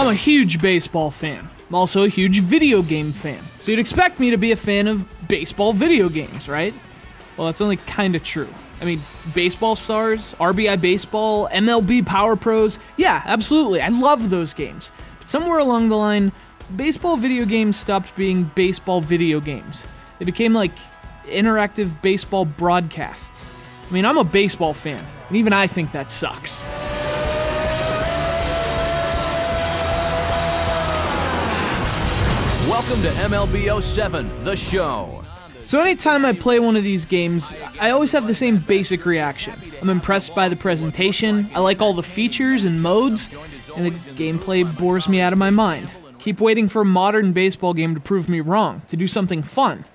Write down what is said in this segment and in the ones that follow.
I'm a huge baseball fan. I'm also a huge video game fan. So you'd expect me to be a fan of baseball video games, right? Well, that's only kind of true. I mean, Baseball Stars, RBI Baseball, MLB Power Pros, yeah, absolutely, I love those games. But somewhere along the line, baseball video games stopped being baseball video games. They became like interactive baseball broadcasts. I mean, I'm a baseball fan, and even I think that sucks. Welcome to MLB 07, the show. So anytime I play one of these games, I always have the same basic reaction. I'm impressed by the presentation, I like all the features and modes, and the gameplay bores me out of my mind. Keep waiting for a modern baseball game to prove me wrong, to do something fun.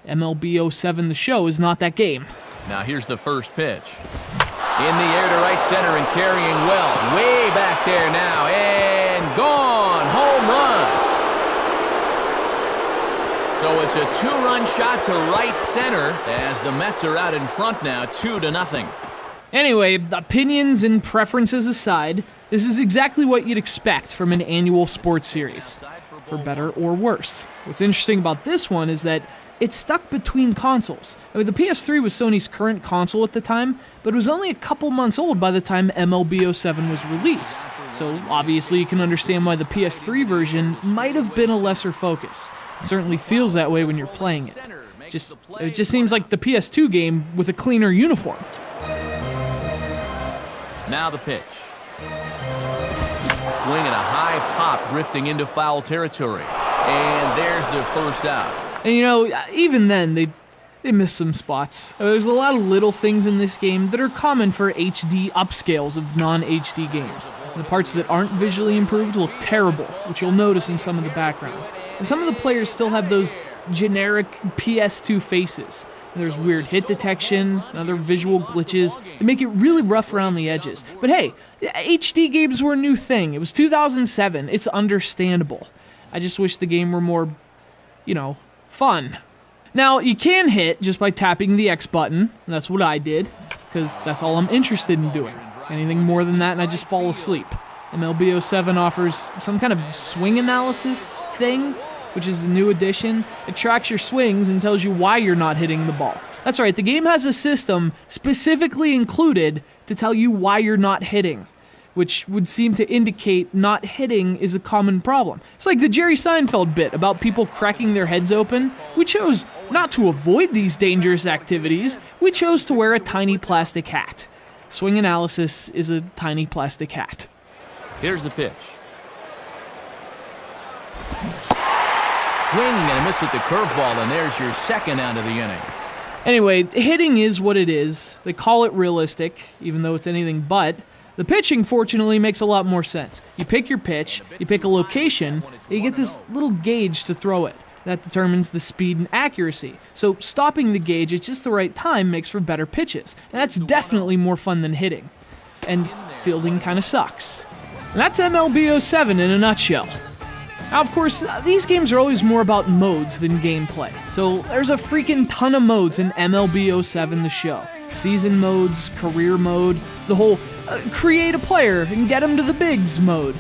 MLB 07, the show, is not that game. Now here's the first pitch. In the air to right center and carrying well. Way back there now, and gone! Home run! So it's a two-run shot to right center as the Mets are out in front now, 2-0. Anyway, opinions and preferences aside, this is exactly what you'd expect from an annual sports series, for better or worse. What's interesting about this one is that it's stuck between consoles. I mean, the PS3 was Sony's current console at the time, but it was only a couple months old by the time MLB 07 was released. So obviously you can understand why the PS3 version might have been a lesser focus. It certainly feels that way when you're playing it. It just seems like the PS2 game with a cleaner uniform. Now the pitch. Swinging a high pop, drifting into foul territory. And there's the first out. And you know, even then, they missed some spots. There's a lot of little things in this game that are common for HD upscales of non-HD games. And the parts that aren't visually improved look terrible, which you'll notice in some of the backgrounds. And some of the players still have those generic PS2 faces. And there's weird hit detection and other visual glitches that make it really rough around the edges. But hey, HD games were a new thing. It was 2007. It's understandable. I just wish the game were more, fun. Now, you can hit just by tapping the X button, and that's what I did, because that's all I'm interested in doing. Anything more than that, and I just fall asleep. MLB 07 offers some kind of swing analysis thing, which is a new addition. It tracks your swings and tells you why you're not hitting the ball. That's right, the game has a system specifically included to tell you why you're not hitting, which would seem to indicate not hitting is a common problem. It's like the Jerry Seinfeld bit about people cracking their heads open. We chose not to avoid these dangerous activities, we chose to wear a tiny plastic hat. Swing analysis is a tiny plastic hat. Here's the pitch. Swing and a miss at the curveball, and there's your second out of the inning. Anyway, hitting is what it is. They call it realistic, even though it's anything but. The pitching, fortunately, makes a lot more sense. You pick your pitch, you pick a location, and you get this little gauge to throw it. That determines the speed and accuracy. So stopping the gauge at just the right time makes for better pitches. And that's definitely more fun than hitting. And fielding kind of sucks. And that's MLB 07 in a nutshell. Now, of course, these games are always more about modes than gameplay. So there's a freaking ton of modes in MLB 07 the show. Season modes, career mode, the whole create a player and get him to the bigs mode.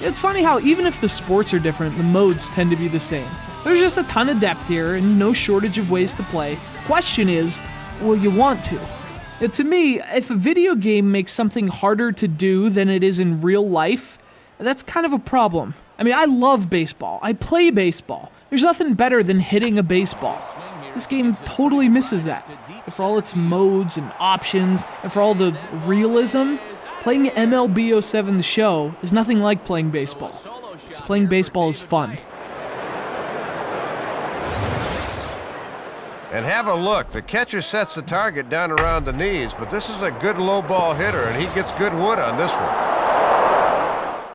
It's funny how even if the sports are different, the modes tend to be the same. There's just a ton of depth here and no shortage of ways to play. The question is, will you want to? To me, if a video game makes something harder to do than it is in real life, that's kind of a problem. I mean, I love baseball. I play baseball. There's nothing better than hitting a baseball. This game totally misses that. And for all its modes and options, and for all the realism, playing MLB 07 the show is nothing like playing baseball. Because playing baseball is fun. And have a look. The catcher sets the target down around the knees, but this is a good low ball hitter, and he gets good wood on this one.